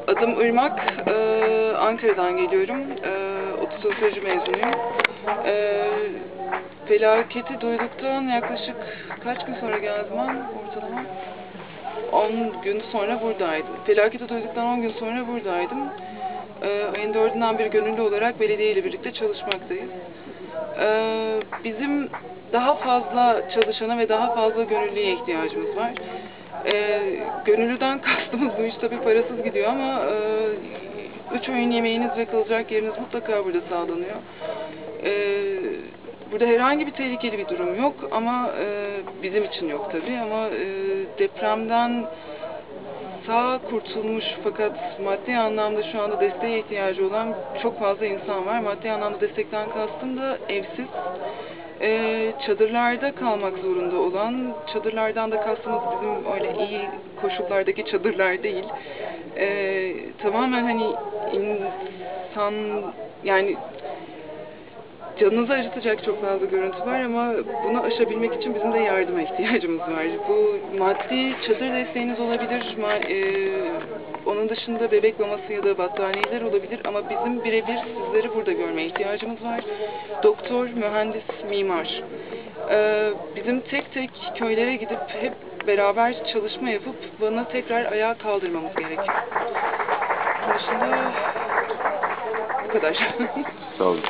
Adım Irmak, Ankara'dan geliyorum. Sosyoloji mezunuyum. Felaketi duyduktan yaklaşık kaç gün sonra geldim ben ortalama? 10 gün sonra buradaydım. Felaketi duyduktan 10 gün sonra buradaydım. Ayın 4'ünden bir gönüllü olarak belediye ile birlikte çalışmaktayız. Bizim daha fazla çalışana ve daha fazla gönüllüye ihtiyacımız var. Gönüllüden kastımız bu iş tabii parasız gidiyor ama 3 öğün yemeğiniz ve kalacak yeriniz mutlaka burada sağlanıyor. Burada herhangi bir tehlikeli bir durum yok ama bizim için yok tabii ama depremden sağ kurtulmuş fakat maddi anlamda şu anda desteğe ihtiyacı olan çok fazla insan var. Maddi anlamda destekten kastım da evsiz, çadırlarda kalmak zorunda olan, çadırlardan da kastımız bizim öyle iyi koşullardaki çadırlar değil. Tamamen hani insan, yani canınızı acıtacak çok fazla görüntü var ama bunu aşabilmek için bizim de yardıma ihtiyacımız var. Bu maddi çadır desteğiniz olabilir, onun dışında bebek maması ya da battaniyeler olabilir ama bizim birebir sizleri burada görmeye ihtiyacımız var. Doktor, mühendis, mimar. Bizim tek tek köylere gidip hep beraber çalışma yapıp Van'ı tekrar ayağa kaldırmamız gerekiyor. Bunun dışında bu kadar. Sağ olun.